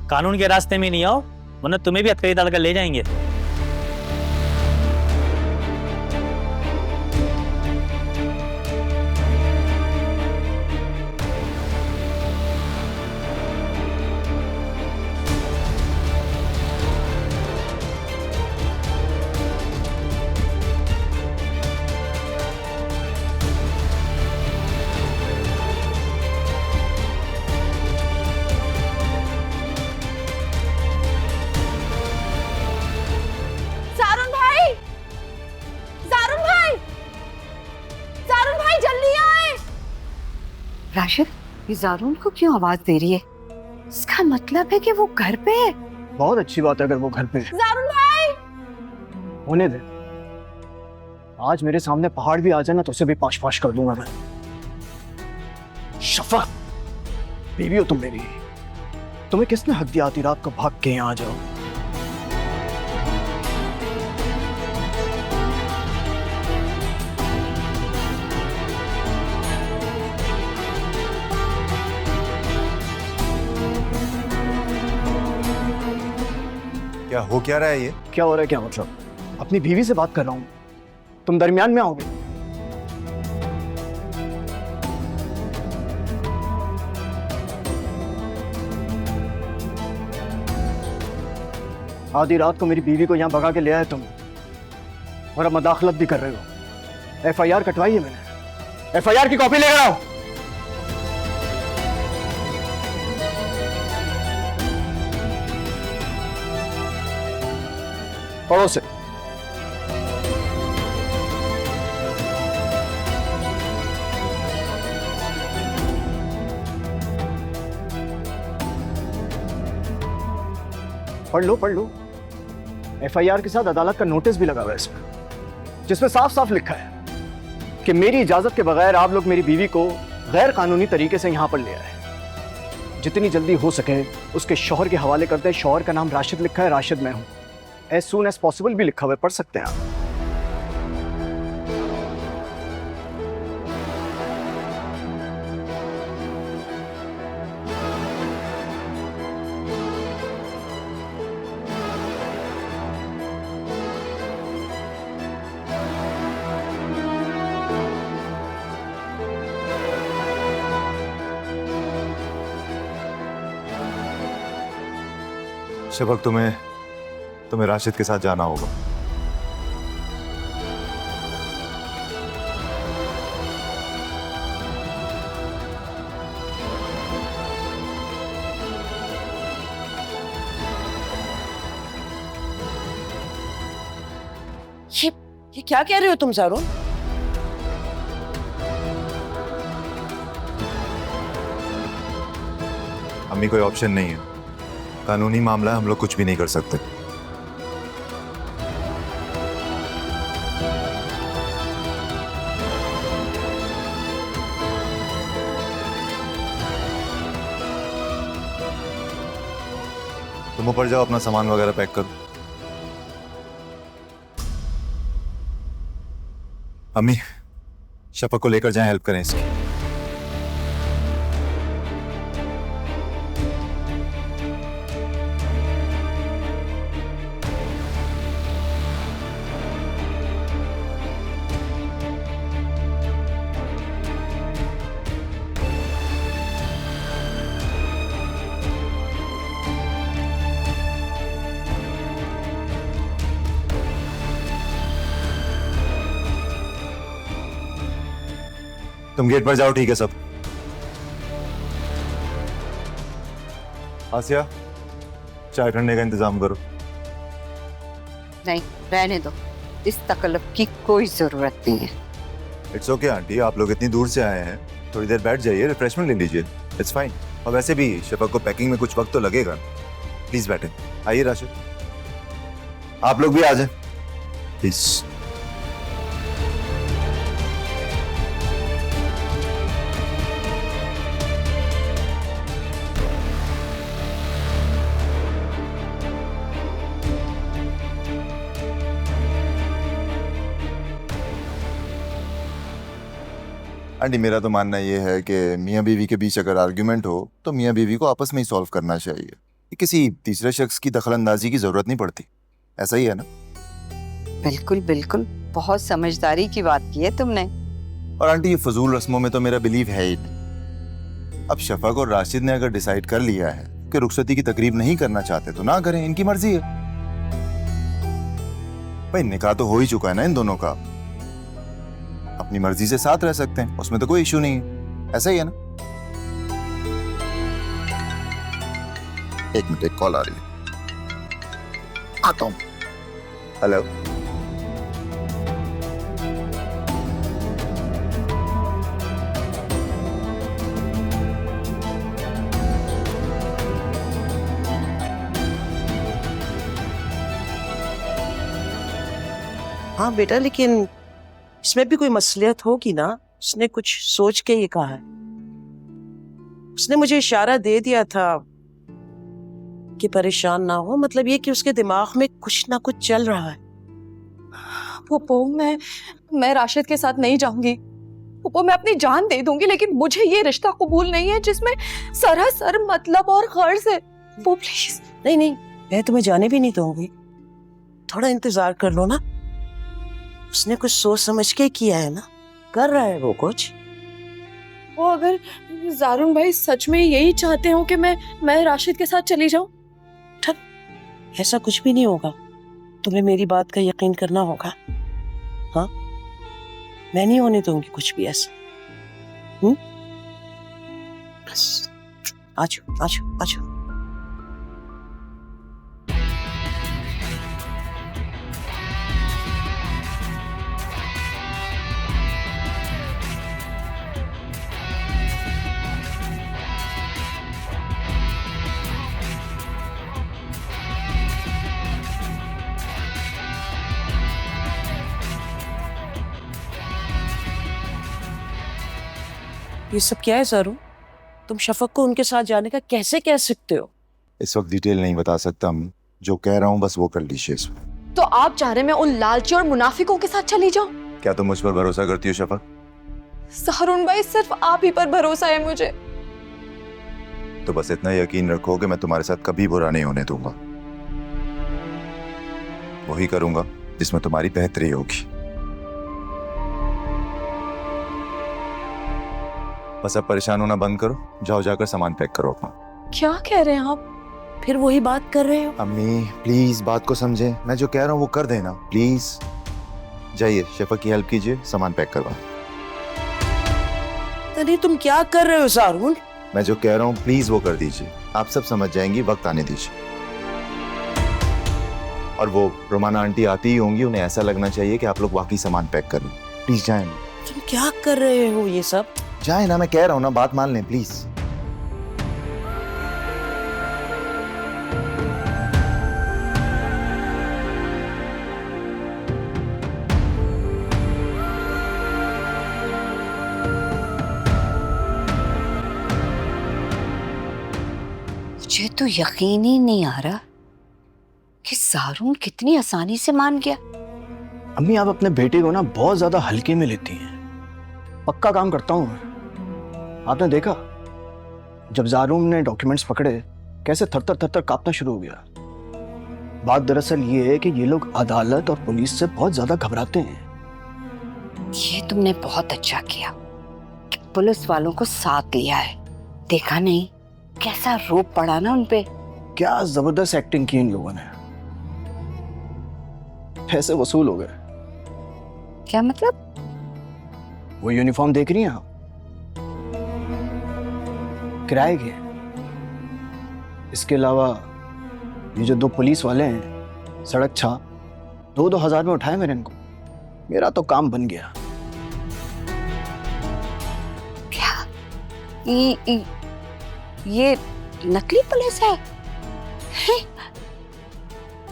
कानून के रास्ते में नहीं आओ, वरना तुम्हें भी हथकड़ी डालकर ले जाएंगे। जारुन भाई, जारुन भाई, जारुन भाई जल्दी आए। राशिद, ये जारून को क्यों आवाज दे रही है? इसका मतलब है कि वो घर पे है। बहुत अच्छी बात है अगर वो घर पे है। जारुन भाई, होने दे। आज मेरे सामने पहाड़ भी आ जाए ना तो उसे भी पाश पाश कर दूंगा मैं। शफा, बीवी हो तुम मेरी। तुम्हें किसने हक दिया आधी रात को भाग के यहाँ आ जाओ? क्या हो क्या रहा है ये? क्या हो रहा है? क्या मतलब? अपनी बीवी से बात कर रहा हूँ, तुम दरमियान में आओगे? आधी रात को मेरी बीवी को यहाँ भगा के ले आए तुम, और अब मदाखलत भी कर रहे हो। FIR कटवाई है मैंने, FIR की कॉपी लेकर आओ। पढ़ो से। पढ़ लो पढ़ लो। FIR के साथ अदालत का नोटिस भी लगा हुआ है इसमें, जिसमें साफ साफ लिखा है कि मेरी इजाजत के बगैर आप लोग मेरी बीवी को गैर कानूनी तरीके से यहां पर ले आए। जितनी जल्दी हो सके उसके शौहर के हवाले कर दें। शौहर का नाम राशिद लिखा है, राशिद मैं हूं। एज सून एज पॉसिबल भी लिखा हुआ है, पढ़ सकते हैं आप। शफक, तुम्हें राशिद के साथ जाना होगा। ये क्या कह रहे हो तुम जारून? अम्मी, कोई ऑप्शन नहीं है। कानूनी मामला है, हम लोग कुछ भी नहीं कर सकते। तुम ऊपर जाओ, अपना सामान वगैरह पैक करो। अम्मी, शफक को लेकर जाएं, हेल्प करें इसकी। तुम गेट पर जाओ, ठीक है सब? आसिया, चाय ठंडे का इंतजाम करो। नहीं, रहने दो। इस तकल्लुफ की कोई जरूरत नहीं है। इट्स ओके आंटी, आप लोग इतनी दूर से आए हैं, थोड़ी देर बैठ जाइए, रिफ्रेशमेंट ले लीजिए। It's fine. और वैसे भी शफक को पैकिंग में कुछ वक्त तो लगेगा। प्लीज बैठे। आइए राशिद, आप लोग भी आ जाए प्लीज। आंटी, मेरा तो मानना ये है कि मियाँ बीवी के बीच अगर आर्ग्यूमेंट हो तो मियाँ बीवी को आपस में ही सॉल्व करना चाहिए। किसी तीसरे शख्स की दखलंदाजी की जरूरत नहीं पड़ती, ऐसा ही है ना? बिल्कुल बिल्कुल, बहुत समझदारी की बात की है तुमने। और आंटी, ये फजूल रस्मों में तो मेरा बिलीव है ही नहीं। अब शफक और राशिद ने अगर डिसाइड कर लिया है कि रुखसती की तकरीब नहीं करना चाहते तो ना करें, इनकी मर्जी है। भाई निकाह तो हो ही चुका है ना इन दोनों का, अपनी मर्जी से साथ रह सकते हैं, उसमें तो कोई इशू नहीं है, ऐसा ही है ना? एक मिनट, एक कॉल आ रही है, आता हूं। हेलो, हाँ बेटा, लेकिन इसमें भी कोई मसलियत होगी ना। उसने कुछ सोच के ये कहा है। उसने मुझे इशारा दे दिया था कि परेशान ना हो, मतलब ये कि उसके दिमाग में कुछ ना कुछ चल रहा है। पुप्पो, मैं राशिद के साथ नहीं जाऊंगी। पुप्पो, मैं अपनी जान दे दूंगी, लेकिन मुझे ये रिश्ता कबूल नहीं है जिसमें सरासर मतलब और गर्ज है। पुप्पो प्लीज। नहीं नहीं, मैं तुम्हें जाने भी नहीं दूंगी, थोड़ा इंतजार कर लो ना। उसने कुछ सोच समझ के किया है ना, कर रहा है वो कुछ। वो अगर जारून भाई सच में यही चाहते हो कि मैं राशिद के साथ चली जाऊं, ऐसा कुछ भी नहीं होगा, तुम्हें मेरी बात का यकीन करना होगा। हाँ, मैं नहीं होने दूंगी कुछ भी ऐसा। बस आजो आजो आजो। ये सब क्या है ज़ारू? तुम शफक को उनके साथ जाने का कैसे कह सकते हो? इस वक्त डिटेल नहीं बता सकता अम्मी, जो कह रहा हूँ बस वो कर लीजिए इसमें। तो आप चाह रहे मैं उन लालची और मुनाफिकों के साथ चली जाऊं? क्या तुम मुझ पर भरोसा करती हो शफक? जारून भाई, सिर्फ आप ही पर भरोसा है मुझे। तो बस इतना यकीन रखो कि मैं तुम्हारे साथ कभी बुरा नहीं होने दूंगा। वही करूंगा जिसमें तुम्हारी बेहतरी होगी। बस अब परेशान होना बंद करो, जाओ जाकर सामान पैक करो अपना। क्या कह रहे हैं आप? फिर वही बात कर रहे हो? अम्मी प्लीज बात को समझे, मैं जो कह रहा हूँ वो कर देना प्लीज। जाइए शफक की हेल्प कीजिए, सामान पैक करवा। नहीं, तुम क्या कर रहे हो ज़ारून? मैं जो कह रहा हूँ प्लीज वो कर दीजिए, आप सब समझ जाएंगी, वक्त आने दीजिए। और वो रोमाना आंटी आती ही होंगी, उन्हें ऐसा लगना चाहिए कि आप लोग वाकई सामान पैक कर लो। प्लीज जाएं। तुम क्या कर रहे हो ये सब? जाए ना, मैं कह रहा हूँ ना, बात मान लें प्लीज। मुझे तो यकीन ही नहीं आ रहा कि जारून कितनी आसानी से मान गया। अम्मी, आप अपने बेटे को ना बहुत ज्यादा हल्के में लेती हैं। पक्का काम करता हूं मैं। आपने देखा जब जारून ने डॉक्यूमेंट्स पकड़े कैसे थर थर कांपना शुरू हो गया। बात दरअसल ये है कि ये लोग अदालत और पुलिस से बहुत ज्यादा घबराते हैं। ये तुमने बहुत अच्छा किया कि पुलिस वालों को साथ लिया है। देखा नहीं कैसा रोप पड़ा ना उनपे। क्या जबरदस्त एक्टिंग की इन लोगों ने। पैसे वसूल हो गए। क्या मतलब? वो यूनिफॉर्म देख रही हैं आप, किराए के। इसके अलावा ये जो 2 पुलिस वाले हैं, सड़क छाप 2-2 हजार में उठाए मैंने इनको। मेरा तो काम बन गया। क्या ये नकली पुलिस है?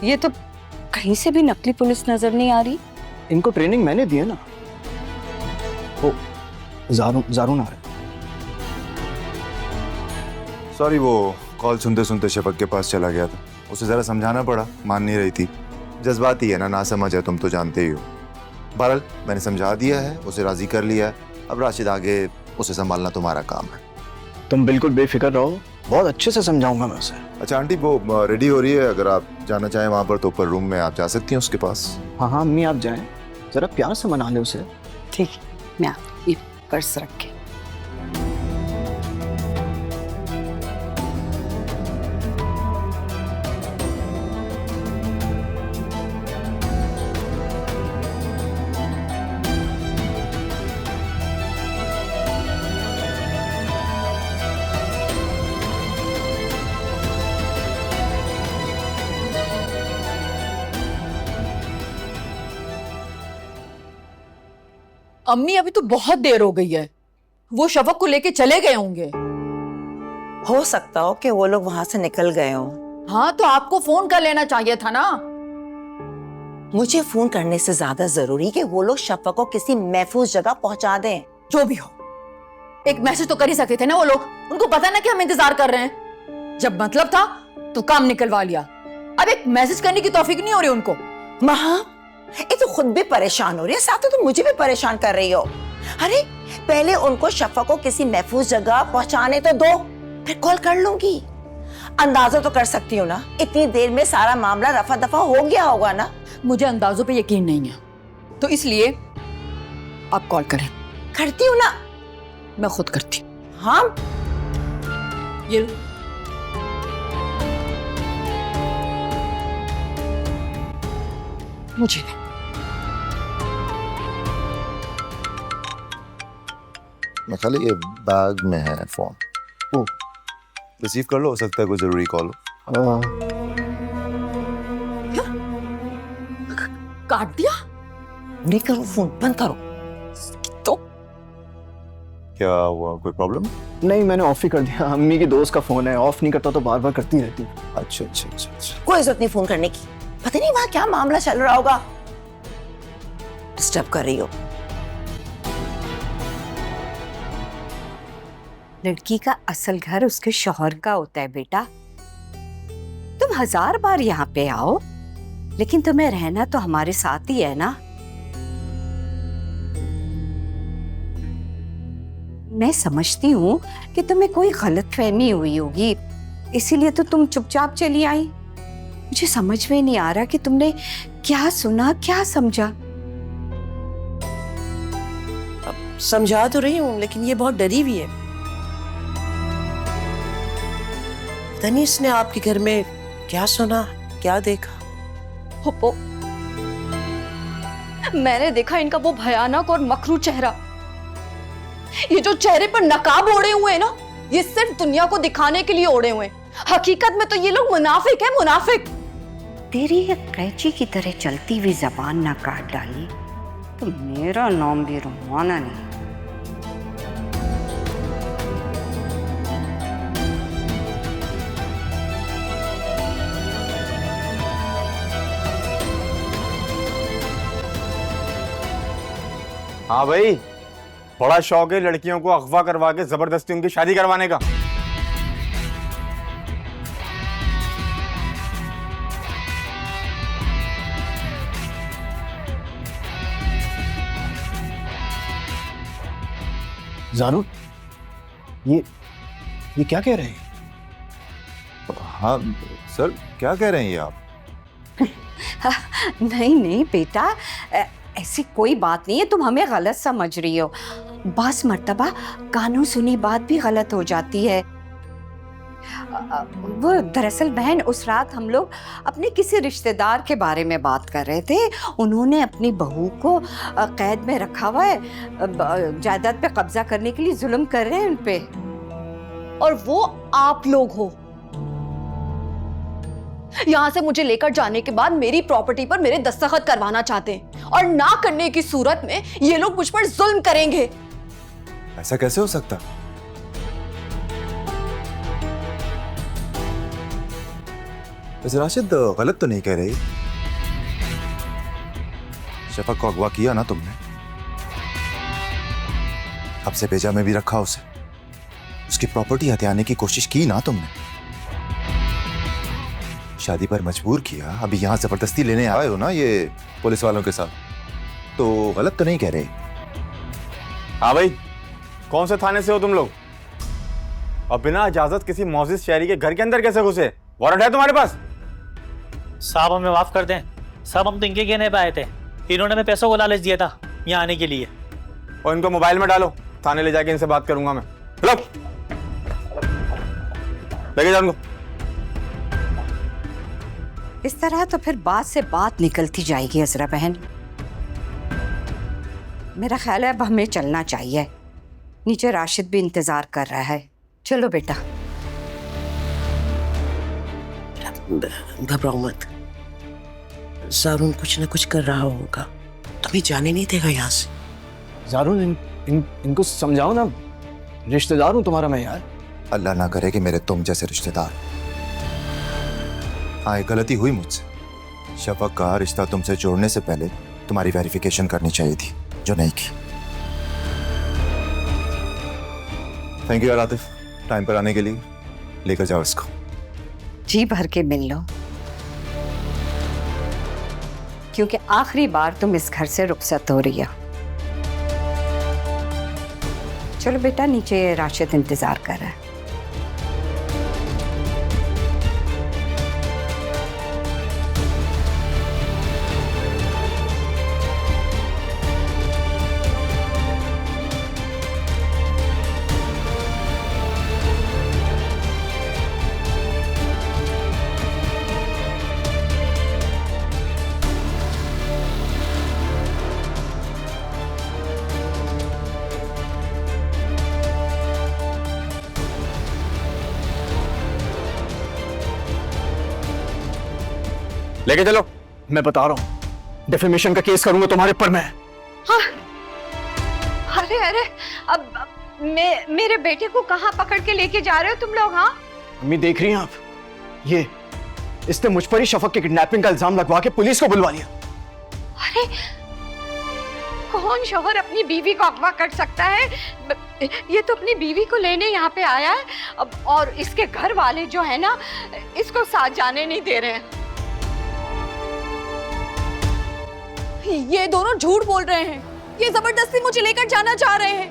ये तो कहीं से भी नकली पुलिस नजर नहीं आ रही। इनको ट्रेनिंग मैंने दी है ना। ओ, जारून आ रहा है। सॉरी, वो कॉल सुनते सुनते शफक के पास चला गया था, उसे जरा समझाना पड़ा, मान नहीं रही थी। जज्बाती है ना समझ है, तुम तो जानते ही हो। बहरहाल मैंने समझा दिया है, उसे राजी कर लिया है। अब राशिद, आगे उसे संभालना तुम्हारा काम है। तुम बिल्कुल बेफिक्र रहो, बहुत अच्छे से समझाऊंगा मैं उसे। अच्छा आंटी वो रेडी हो रही है, अगर आप जाना चाहें वहाँ पर तो ऊपर रूम में आप जा सकती हैं उसके पास। हाँ हाँ अम्मी, आप जाएं, जरा प्यार से मना ले उसे। ठीक है, मैं ये पर्स रख के। अम्मी अभी तो बहुत देर हो गई है, वो शफक को लेके चले गए होंगे। हो सकता हो कि वो लोग वहां से निकल गए हों। हाँ तो आपको फोन कर लेना चाहिए था ना। मुझे फोन करने से ज्यादा जरूरी कि वो लोग शफक को किसी महफूज जगह पहुंचा दें। जो भी हो, एक मैसेज तो कर ही सकते थे ना वो लोग। उनको पता ना कि हम इंतजार कर रहे हैं। जब मतलब था तो काम निकलवा लिया, अब एक मैसेज करने की तौफीक नहीं हो रही उनको। माँ, ये तो खुद भी परेशान हो रही है, साथ में तो मुझे भी परेशान कर रही हो। अरे पहले उनको शफक को किसी महफूज जगह पहुंचाने तो दो, फिर कॉल कर लूंगी। अंदाजा तो कर सकती हूँ ना, इतनी देर में सारा मामला रफा दफा हो गया होगा ना। मुझे अंदाजों पे यकीन नहीं है, तो इसलिए आप कॉल करें। करती हूँ ना, मैं खुद करती। हाँ ये लो। मुझे नहीं। मैं खाली ये बैग में है फोन। ओ रिसीव कर लो, हो सकता है कोई जरूरी कॉल हो। काट दिया? नहीं करो, फोन बंद करो। तो क्या हुआ, कोई प्रॉब्लम? नहीं, मैंने ऑफ ही कर दिया। अम्मी की दोस्त का फोन है, ऑफ नहीं करता तो बार बार करती रहती। अच्छा अच्छा अच्छा अच्छा। कोई जरूरत नहीं फोन करने की, पता नहीं वहां क्या मामला चल रहा होगा। डिस्टर्ब कर रही हो। लड़की का असल घर उसके शौहर का होता है बेटा। तुम 1000 बार यहाँ पे आओ, लेकिन तुम्हें रहना तो हमारे साथ ही है ना। मैं समझती हूँ कि तुम्हें कोई गलतफहमी हुई होगी, इसीलिए तो तुम चुपचाप चली आई। मुझे समझ में नहीं आ रहा कि तुमने क्या सुना, क्या समझा। समझा तो रही हूँ, लेकिन ये बहुत डरी हुई है। पता नहीं इसने आपके घर में क्या सुना, क्या देखा। हुप्पो, मैंने देखा इनका वो भयानक और मकरू चेहरा। ये जो चेहरे पर नकाब ओढ़े हुए हैं ना, ये सिर्फ दुनिया को दिखाने के लिए ओढ़े हुए हैं। हकीकत में तो ये लोग मुनाफिक है, मुनाफिक। तेरी ये कैची की तरह चलती हुई जबान ना काट डाली तो मेरा नाम भी रुमाना नहीं। हाँ भाई, बड़ा शौक है लड़कियों को अगवा करवा के जबरदस्ती उनकी शादी करवाने का। जारू, ये क्या कह रहे हैं? हाँ सर, क्या कह रहे हैं ये आप? नहीं नहीं बेटा, ऐसी कोई बात नहीं है, तुम हमें गलत समझ रही हो। बस मर्तबा कानून सुनी बात भी गलत हो जाती है। वो दरअसल बहन, उस रात हम लोग अपने किसी रिश्तेदार के बारे में बात कर रहे थे। उन्होंने अपनी बहू को कैद में रखा हुआ है, जायदाद पे कब्जा करने के लिए जुल्म कर रहे हैं उन पे। और वो आप लोग हो। यहाँ से मुझे लेकर जाने के बाद मेरी प्रॉपर्टी पर मेरे दस्तखत करवाना चाहते हैं, और ना करने की सूरत में ये लोग मुझ पर जुल्म करेंगे। ऐसा कैसे हो सकता? वैसे राशिद गलत तो नहीं कह रही। शफक को अगवा किया ना तुमने, आपसे भेजा में भी रखा उसे, उसकी प्रॉपर्टी हथियाने की कोशिश की ना तुमने, शादी पर मजबूर किया, अभी यहां जबरदस्ती लेने आए हो ना ये पुलिस वालों के साथ, तो गलत तो नहीं कह रहे। हाँ भाई, कौन से थाने से हो तुम लोग? और बिना इजाजत किसी मौजिज शहरी के घर के अंदर कैसे घुसे? वारंट है तुम्हारे पास? साहब हमें माफ कर दें। साहब हम तो इनके कहने पे आए थे, इन्होंने हमें पैसों को लालच दिया था यहाँ आने के लिए। और इनको मोबाइल में डालो, थाने ले जाके इनसे बात करूंगा मैं। लो लेके जाओ इनको। इस तरह तो फिर बात से बात निकलती जाएगी अजरा बहन। मेरा ख्याल है अब हमें चलना चाहिए, नीचे राशिद भी इंतजार कर रहा है। चलो बेटा। घबराओ मत, जारून कुछ ना कुछ कर रहा होगा, तुम्हें जाने नहीं देगा यहाँ से। जारून इनको समझाओ ना, रिश्तेदार हूं तुम्हारा मैं यार। अल्लाह ना करे कि मेरे तुम जैसे रिश्तेदार। हाँ, एक गलती हुई मुझसे। शफक का रिश्ता तुमसे जोड़ने से पहले तुम्हारी वेरिफिकेशन करनी चाहिए थी, जो नहीं की। थैंक यू यार आतिफ, टाइम पर आने के लिए। लेकर जाओ इसको। जी भर के मिल लो, क्योंकि आखिरी बार तुम इस घर से रुखसत हो रही हो। चलो बेटा, नीचे राशिद इंतजार कर रहा है। लेके चलो। मैं बता रहा हूं, डिफेमेशन का केस करूंगा तुम्हारे पर मैं। हाँ। अरे अरे, अब मेरे बेटे को कहाँ पकड़ के लेके जा रहे हो तुम लोग? हाँ अम्मी देख रही हैं आप, ये इसने मुझ पर ही शफक की किडनैपिंग का इल्जाम लगवा के पुलिस को बुलवा लिया। अरे कौन शोहर अपनी बीवी को अगवा कर सकता है? ये तो अपनी बीवी को लेने यहाँ पे आया है अब, और इसके घर वाले जो है ना, इसको साथ जाने नहीं दे रहे हैं। ये दोनों झूठ बोल रहे हैं, ये जबरदस्ती मुझे लेकर जाना चाह रहे हैं,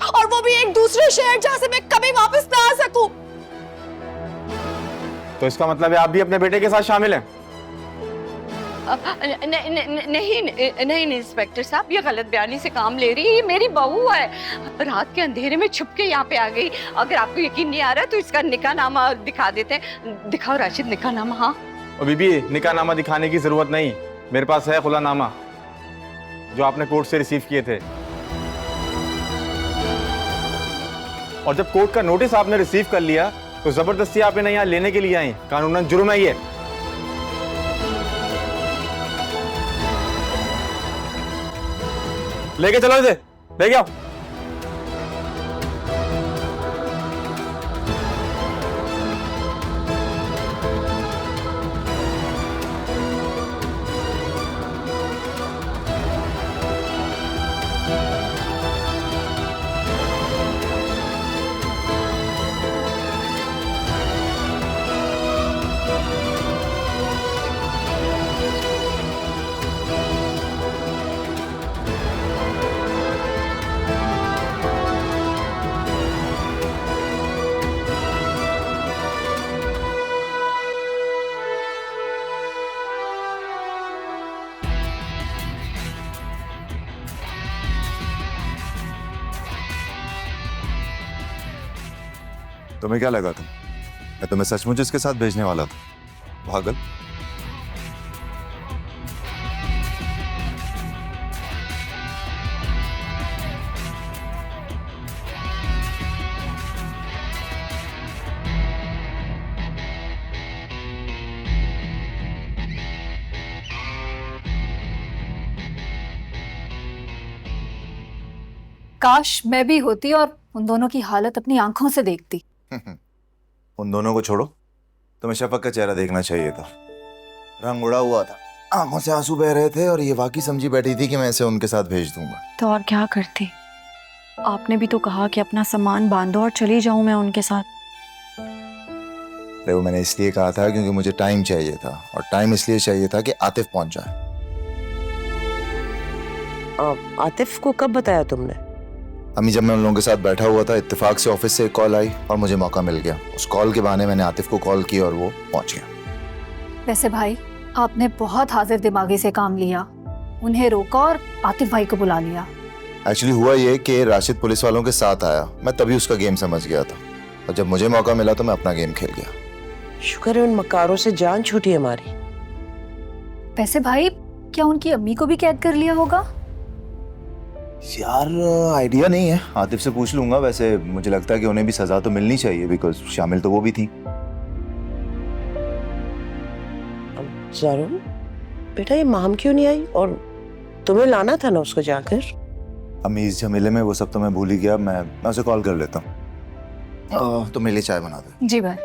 और वो भी एक दूसरे शहर जहां से मैं कभी वापस ना आ सकूं। तो इसका मतलब है आप भी अपने बेटे के साथ शामिल हैं? नहीं इंस्पेक्टर साहब, ये गलत बयानी से काम ले रही है। ये मेरी बहू है, रात के अंधेरे में छुप के यहाँ पे आ गई। अगर आपको यकीन नहीं आ रहा तो इसका निकाहनामा दिखा देते हैं। दिखाओ राशिद निकाहनामा। हाँ और बीबी, निकाहनामा दिखाने की जरूरत नहीं, मेरे पास है खुलानामा जो आपने कोर्ट से रिसीव किए थे। और जब कोर्ट का नोटिस आपने रिसीव कर लिया तो जबरदस्ती आप इन्हें यहाँ लेने के लिए आई, कानूनन जुर्म है ये। लेके चलो इसे, लेके आओ। तुम्हें क्या लगा था मैं तुम्हें सचमुच इसके साथ भेजने वाला था? पागल। काश मैं भी होती और उन दोनों की हालत अपनी आंखों से देखती। उन दोनों को छोड़ो, तुम्हें शफक का चेहरा देखना चाहिए था। रंग उड़ा हुआ था, आंखों से आंसू बह रहे थे, और ये वाकई समझी बैठी थी कि मैं इसे उनके साथ भेज दूंगा। तो और क्या करती? आपने भी तो कहा कि अपना सामान बांधो और चली जाऊं मैं उनके साथ। वो मैंने इसलिए कहा था क्योंकि मुझे टाइम चाहिए था, और टाइम इसलिए चाहिए था कि आतिफ पहुंच जाए। आतिफ को कब बताया तुमने? अम्मी, जब मैं उन लोगों के साथ बैठा हुआ था, इत्तेफाक से ऑफिस से एक कॉल आई और मुझे मौका मिल गया। उस कॉल के बहाने मैंने आतिफ को कॉल की और वो पहुंच गया। वैसे भाई, आपने बहुत हाजिर दिमागी से काम लिया, उन्हें रोका और आतिफ भाई को बुला लिया। एक्चुअली हुआ ये कि राशिद पुलिस वालों के साथ आया, मैं तभी उसका गेम समझ गया था, और जब मुझे मौका मिला तो मैं अपना गेम खेल गया। शुक्र है उन मकारों से जान छूटी हमारी। वैसे भाई, क्या उनकी अम्मी को भी कैद कर लिया होगा? यार आइडिया नहीं है, आतिफ से पूछ लूंगा। वैसे मुझे लगता है कि उन्हें भी सजा तो मिलनी चाहिए, बिकॉज शामिल तो वो भी थी। जारून, बेटा ये माम क्यों नहीं आई? और तुम्हें लाना था ना उसको जाकर। अम्मी, इस झमेले में वो सब तो मैं भूल ही गया। मैं उसे कॉल कर लेता हूँ। तो मेरे लिए चाय बना दे। जी भाई।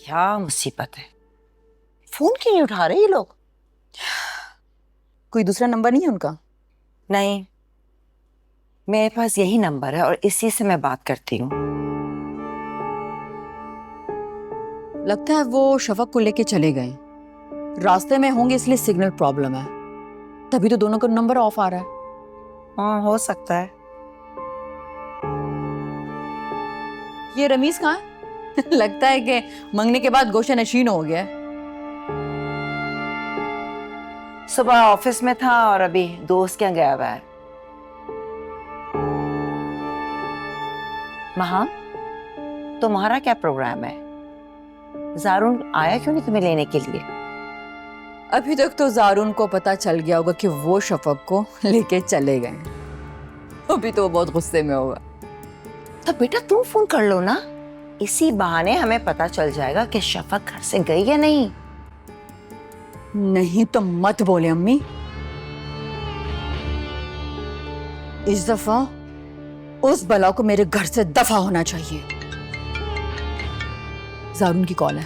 क्या मुसीबत है, फोन क्यों नहीं उठा रहे ये लोग? कोई दूसरा नंबर नहीं है उनका? नहीं, मेरे पास यही नंबर है और इसी से मैं बात करती हूँ। लगता है वो शफक को लेके चले गए, रास्ते में होंगे इसलिए सिग्नल प्रॉब्लम है, तभी तो दोनों का नंबर ऑफ आ रहा है। हाँ, हो सकता है। ये रमीज कहाँ है? लगता है कि मंगने के बाद गोशा नशीन हो गया। सुबह ऑफिस में था और अभी दोस्त क्या गया हुआ है। महा, तुम्हारा क्या प्रोग्राम है? जारून आया क्यों नहीं तुम्हें लेने के लिए? अभी तक तो जारून को पता चल गया होगा कि वो शफक को लेके चले गए, अभी तो वो बहुत गुस्से में होगा। तो बेटा तुम फोन कर लो ना, इसी बहाने हमें पता चल जाएगा कि शफक घर से गई या नहीं। नहीं तो मत बोले अम्मी, इस दफा उस बला को मेरे घर से दफा होना चाहिए। जारून की कॉल है।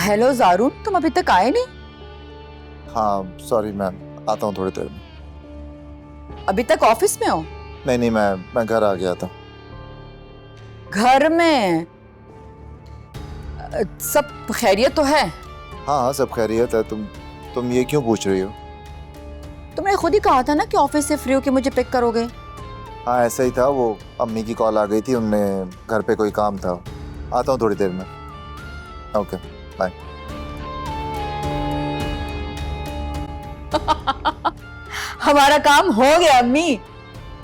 हेलो जारून, तुम अभी तक आए नहीं? हाँ सॉरी मैम, आता हूँ थोड़ी देर में। अभी तक ऑफिस में हो? नहीं, मैं घर आ गया था। घर में सब खैरियत तो है? हाँ सब खैरियत है। तुम ये क्यों पूछ रही हो? तुमने खुद ही कहा था ना कि ऑफिस से फ्री होके मुझे पिक करोगे। हाँ ऐसा ही था, वो अम्मी की कॉल आ गई थी, उनने घर पे कोई काम था। आता हूँ थोड़ी देर में। Okay bye. हमारा काम हो गया अम्मी,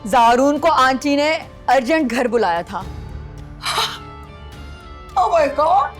जारून को आंटी ने अर्जेंट घर बुलाया था। Oh my God.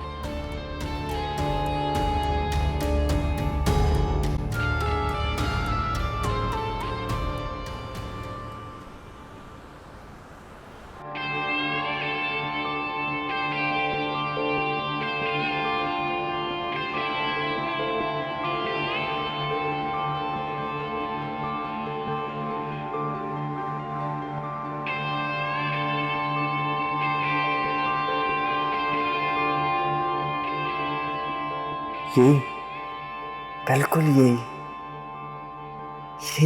यही, बिल्कुल यही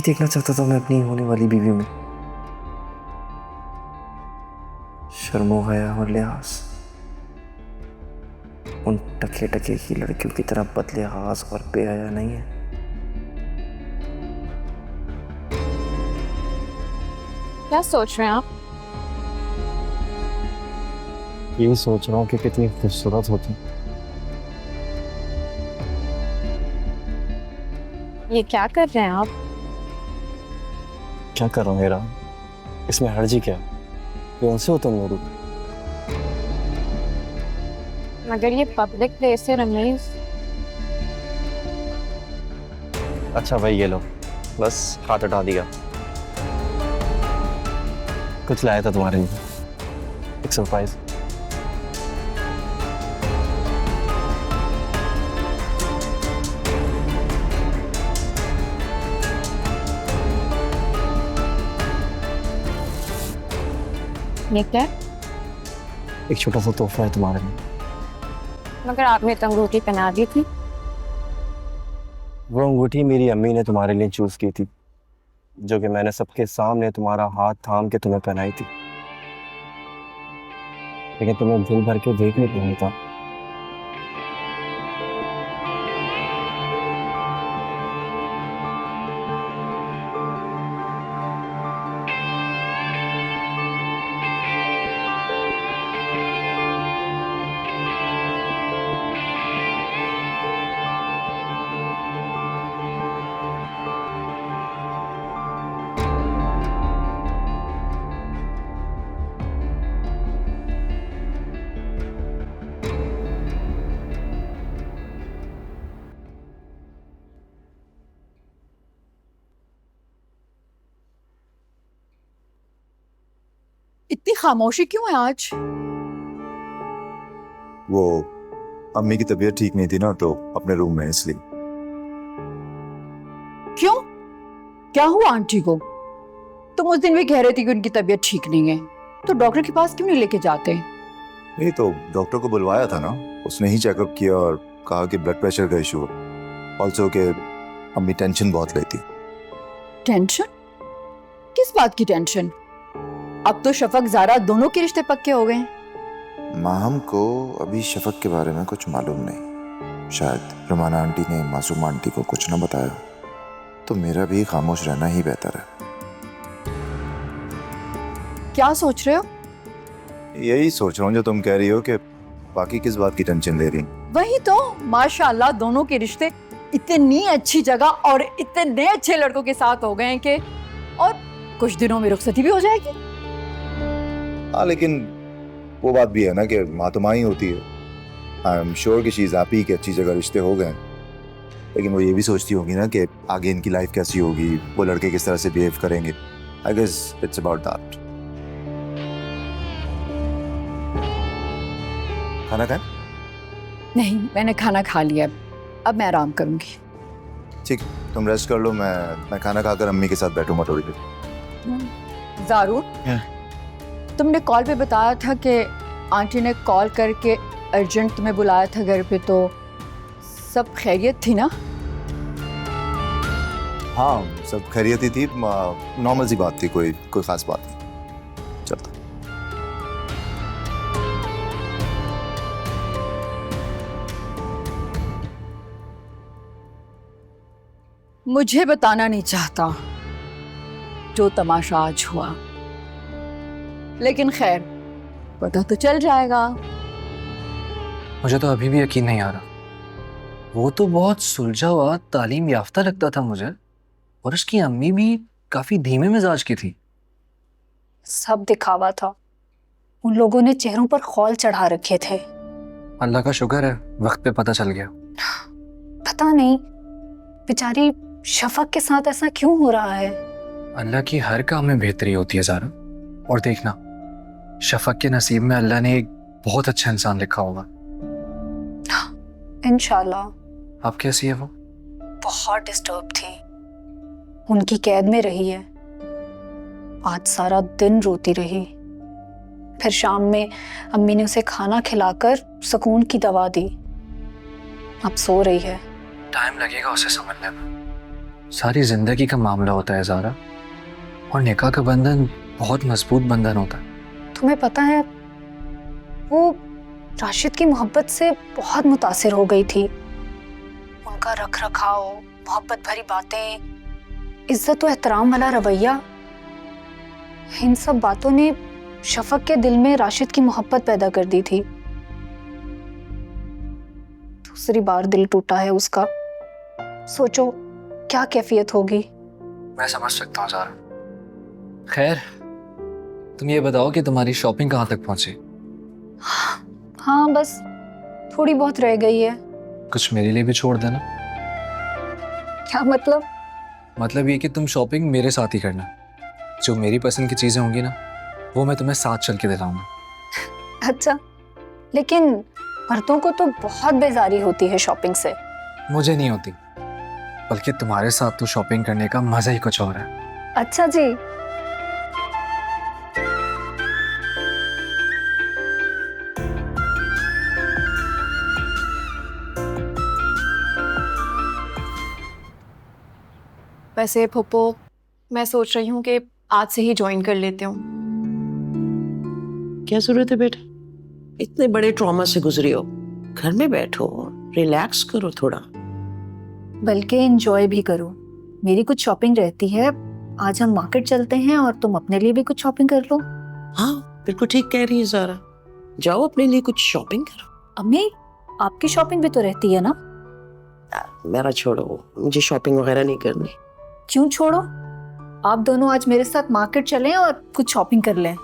देखना चाहता था मैं अपनी होने वाली बीवी में। शर्मो हया और लिहाज, उन टके टके की लड़कियों की तरह बदलिहाज और बेहया नहीं है। क्या सोच रहे हैं आप? यही सोच रहा हूँ कि कितनी खूबसूरत होती। ये क्या कर रहे हैं आप? क्या कर रहा हूँ हेरा, इसमें हर्जी क्या? कौन से हो तुम मेरी? मगर ये पब्लिक प्लेस है रमेश। अच्छा भाई ये लो, बस हाथ हटा दिया। कुछ लाया था तुम्हारे लिए, एक सरप्राइज। ये क्या? एक छोटा सा तोहफा है तुम्हारे लिए। मगर आपने तो अंगूठी पहना दी थी। वो अंगूठी मेरी अम्मी ने तुम्हारे लिए चूज की थी, जो कि मैंने सबके सामने तुम्हारा हाथ थाम के तुम्हें पहनाई थी। लेकिन तुम्हें दिल भर के देख नहीं पाऊंगा। इतनी खामोशी क्यों है आज? वो अम्मी की तबीयत ठीक नहीं थी ना, तो अपने रूम में इसलिए। क्यों? क्या हुआ आंटी को? तुम उस दिन भी कह रहे थे कि उनकी तबीयत ठीक नहीं है, तो डॉक्टर के पास क्यों नहीं लेके जाते? नहीं तो डॉक्टर को बुलवाया था ना, उसने ही चेकअप किया और कहा कि ब्लड प्रेशर का इशू है, ऑल्सो के अम्मी टेंशन बहुत लेती। टेंशन? किस बात की टेंशन? अब तो शफक ज़ारा दोनों के रिश्ते पक्के हो गए हैं। माहम को अभी शफक के बारे में कुछ मालूम नहीं, शायद रुमाना आंटी ने मासूम आंटी को कुछ ना बताया, तो मेरा भी खामोश रहना ही बेहतर है। क्या सोच रहे हो? यही सोच रहा हूँ जो तुम कह रही हो, कि बाकी किस बात की टेंशन ले रही। वही तो, माशाल्लाह दोनों के रिश्ते इतनी अच्छी जगह और इतने अच्छे लड़कों के साथ हो गए हैं कि और कुछ दिनों में रुखसती भी हो जाएगी। हाँ, लेकिन वो बात भी है ना कि माँ तो माँ ही होती है। आई एम श्योर कि शी इज हैप्पी कि अच्छी जगह रिश्ते हो गए, लेकिन वो ये भी सोचती होगी ना कि आगे इनकी लाइफ कैसी होगी, वो लड़के किस तरह से बिहेव करेंगे। I guess it's about that. खाना खाएं? नहीं, मैंने खाना खा लिया, अब मैं आराम करूंगी। ठीक, तुम रेस्ट कर लो, मैं खाना खाकर अम्मी के साथ बैठूंगा थोड़ी देर। ज़ारू, तुमने कॉल पे बताया था कि आंटी ने कॉल करके अर्जेंट तुम्हें बुलाया था घर पे, तो सब खैरियत थी ना? हाँ, सब खैरियत ही थी, नॉर्मल सी बात थी, कोई खास बात नहीं। चलता। मुझे बताना नहीं चाहता जो तमाशा आज हुआ, लेकिन खैर पता तो चल जाएगा। मुझे तो अभी भी यकीन नहीं आ रहा। वो तो बहुत सुलझा हुआ तालीम याफ्ता लगता था मुझे, और उसकी अम्मी भी काफी धीमे मिजाज की थी। सब दिखावा था, उन लोगों ने चेहरों पर खौल चढ़ा रखे थे। अल्लाह का शुक्र है वक्त पे पता चल गया। पता नहीं बेचारी शफक के साथ ऐसा क्यों हो रहा है। अल्लाह की हर काम में बेहतरी होती है ज़ारा, और देखना शफक के नसीब में अल्लाह ने एक बहुत अच्छा इंसान लिखा होगा। इंशाल्लाह। आप कैसी है वो? बहुत डिस्टर्ब थी, उनकी कैद में रही है। आज सारा दिन रोती रही, फिर शाम में अम्मी ने उसे खाना खिलाकर सुकून की दवा दी। अब सो रही है। टाइम लगेगा उसे समझने में, सारी जिंदगी का मामला होता है ज़ारा, और निकाह का बंधन बहुत मजबूत बंधन होता है। तुम्हें पता है वो राशिद की मोहब्बत से बहुत मुतासिर हो गई थी। उनका रख रखाव, मोहब्बत भरी बातें, इज्जत और एहतराम वाला रवैया, इन सब बातों ने शफक के दिल में राशिद की मोहब्बत पैदा कर दी थी। दूसरी बार दिल टूटा है उसका। सोचो क्या कैफियत होगी। मैं समझ सकता हूँ ज़ारा। खैर, तुम ये बताओ कि तुम्हारी शॉपिंग कहाँ तक पहुंची? हाँ, बस थोड़ी बहुत रह गई है। कुछ मेरे लिए भी छोड़ देना। क्या मतलब? मतलब ये कि तुम शॉपिंग मेरे साथ ही करना। जो मेरी पसंद की चीजें होंगी ना, वो मैं तुम्हें साथ चल के दिलाऊंगा। अच्छा, लेकिन मर्दों को तो बहुत बेजारी होती है शॉपिंग से। मुझे नहीं होती, बल्कि तुम्हारे साथ तो शॉपिंग करने का मजा ही कुछ और है। अच्छा जी। वैसे फुप्पो, मैं सोच रही हूँ कि आज से ही ज्वाइन कर लेती हूँ। क्या जरूरत है बेटा? इतने बड़े ट्रॉमा से गुजरी हो, घर में बैठो, रिलैक्स करो थोड़ा। बल्कि एंजॉय भी करो। मेरी कुछ शॉपिंग रहती है, आज हम मार्केट चलते हैं और तुम अपने लिए भी कुछ शॉपिंग कर लो। हाँ बिल्कुल ठीक कह रही है ज़ारा, जाओ अपने लिए कुछ शॉपिंग करो। अम्मी, आपकी शॉपिंग भी तो रहती है ना? मेरा छोड़ो, मुझे शॉपिंग वगैरह नहीं करनी। क्यों छोड़ो? आप दोनों आज मेरे साथ मार्केट चलें और कुछ शॉपिंग कर लें।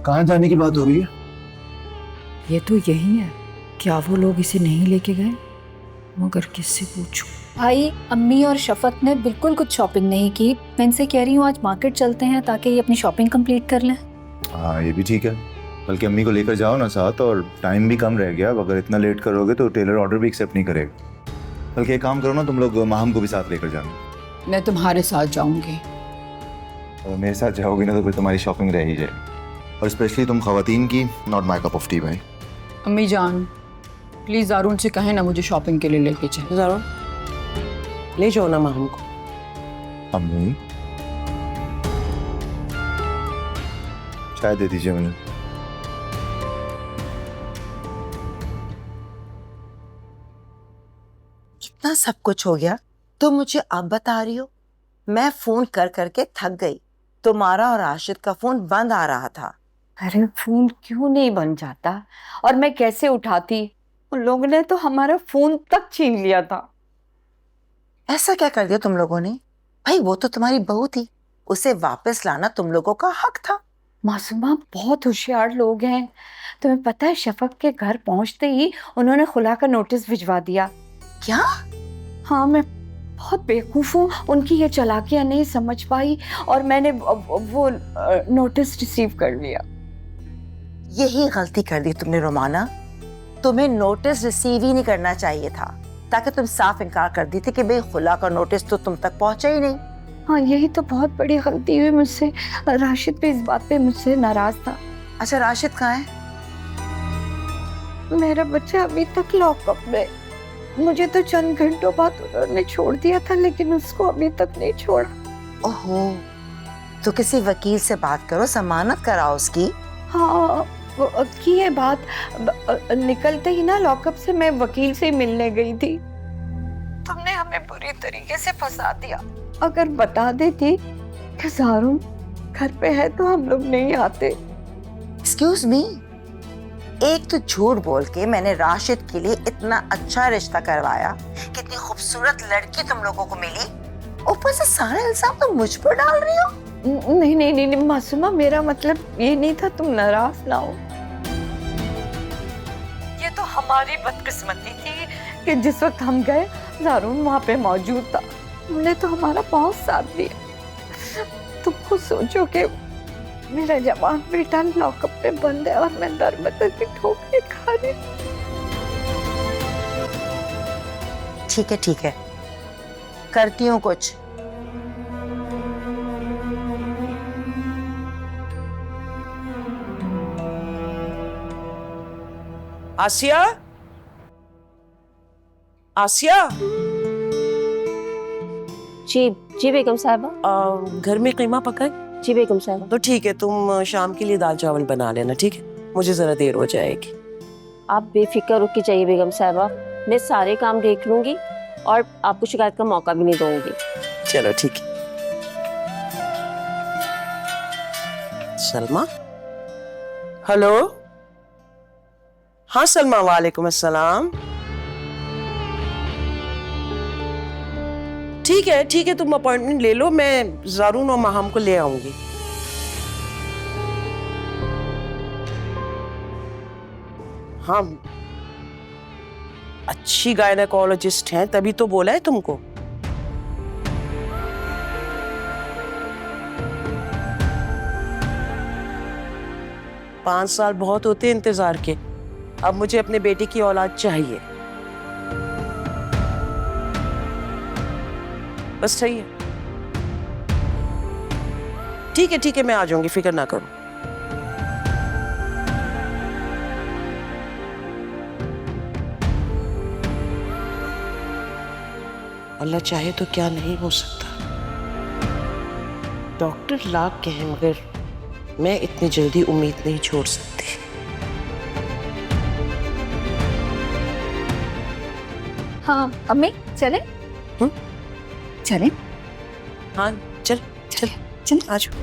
कहाँ जाने की बात हो रही है? ये तो यही है, क्या वो लोग इसे नहीं लेके गए? मगर किससे पूछूं? भाई, अम्मी और शफक ने बिल्कुल कुछ शॉपिंग नहीं की। मैं इनसे कह रही हूँ आज मार्केट चलते हैं ताकि ये अपनी शॉपिंग कंप्लीट कर लें। हाँ ये भी ठीक है, बल्कि अम्मी को लेकर जाओ ना साथ, और टाइम भी कम रह गया। अगर इतना लेट करोगे तो टेलर ऑर्डर भी एक्सेप्ट नहीं करेगा। बल्कि एक काम करो ना, तुम लोग माहम को भी साथ लेकर जाना। मैं तुम्हारे साथ जाऊंगी। और मेरे साथ जाओगी ना तो फिर तुम्हारी शॉपिंग रह ही जाएगी, और स्पेशली तुम खवातीन की not my cup of T भाई। अम्मी जान, प्लीज अरुण से कहें ना मुझे शॉपिंग के लिए लेके चले। ज़ारा ले जाओ ना माहम को। अम्मी चाय दे दीजिए मुझे। इतना सब कुछ हो गया तो मुझे अब बता रही हो? मैं फोन कर करके थक गई। तुम्हारा और राशिद का फोन बंद आ रहा था। अरे फोन क्यों नहीं बन जाता, और मैं कैसे उठाती? उन लोगों ने तो हमारा फोन तक छीन लिया था। ऐसा क्या कर दिया तुम लोगों ने? भाई वो तो तुम्हारी बहू थी, उसे वापस लाना तुम लोगों का हक था। मासूमा बहुत होशियार लोग हैं। तुम्हें पता है, शफक के घर पहुंचते ही उन्होंने खुला का नोटिस भिजवा दिया। क्या? हाँ, मैं बहुत बेवकूफ़ हूँ, उनकी ये चालाकियाँ नहीं समझ पाई और मैंने वो नोटिस रिसीव कर लिया। यही गलती कर दी तुमने रोमाना। तुम्हें नोटिस रिसीव ही नहीं करना चाहिए था, ताकि तुम साफ इनकार कर दी थी कि भाई खुला का नोटिस तो तुम तक पहुंचा ही नहीं। हाँ, यही तो बहुत बड़ी गलती हुई मुझसे। राशिद भी इस बात पे मुझसे नाराज था। अच्छा, राशिद कहाँ है? मेरा बच्चा अभी तक लॉकअप में। मुझे तो चंद घंटों बाद उन्होंने छोड़ दिया था, लेकिन उसको अभी तक नहीं छोड़ा। ओहो, तो किसी वकील से बात करो, जमानत कराओ उसकी। हाँ, की ये बात निकलते ही ना लॉकअप से मैं वकील से मिलने गई थी। तुमने हमें बुरी तरीके से फंसा दिया। अगर बता देती कि ज़ारुन घर पे है तो हम लोग नहीं आते। एक्सक्यूज मी, एक तो झूठ बोल के मैंने राशिद के लिए इतना अच्छा रिश्ता करवाया, कितनी खूबसूरत लड़की तुम लोगों को मिली, ऊपर से सारा इल्जाम तुम मुझ पर डाल रही हो। नहीं नहीं नहीं मासूमा, मेरा मतलब ये नहीं था, तुम नाराज ना हो। ये तो हमारी बदकिस्मती थी कि जिस वक्त हम गए ज़ारुन वहाँ पे मौजूद था। उन्होंने तो हमारा बहुत साथ दिया। तुम खुद सोचो कि मेरा जवान बेटा लॉकअप में बंद है और मैं दर बदर की ठोकरें खा रही। ठीक है, करती हूँ कुछ। आसिया, आसिया। जी जी बेगम साहबा। घर में कीमा पका है? जी बेगम साहबा। तो ठीक है, तुम शाम के लिए दाल चावल बना लेना, ठीक है? मुझे जरा देर हो जाएगी। आप बेफिक्र होकर चाहिए बेगम साहबा, मैं सारे काम देख लूंगी और आपको शिकायत का मौका भी नहीं दूंगी। चलो ठीक है। सलमा, हेलो। हाँ सलमा, वालेकुम अस्सलाम। ठीक है, तुम अपॉइंटमेंट ले लो, मैं ज़ारुन और माहम को ले आऊंगी। हाँ, अच्छी गायनेकोलॉजिस्ट हैं, तभी तो बोला है तुमको। पांच साल बहुत होते हैं इंतजार के। अब मुझे अपने बेटे की औलाद चाहिए, बस चाहिए। ठीक है, मैं आ जाऊंगी, फिक्र ना करो। अल्लाह चाहे तो क्या नहीं हो सकता। डॉक्टर लाख कहे मगर मैं इतनी जल्दी उम्मीद नहीं छोड़ सकती। हाँ अम्मी चले चले हाँ चल चल चल आ जाओ।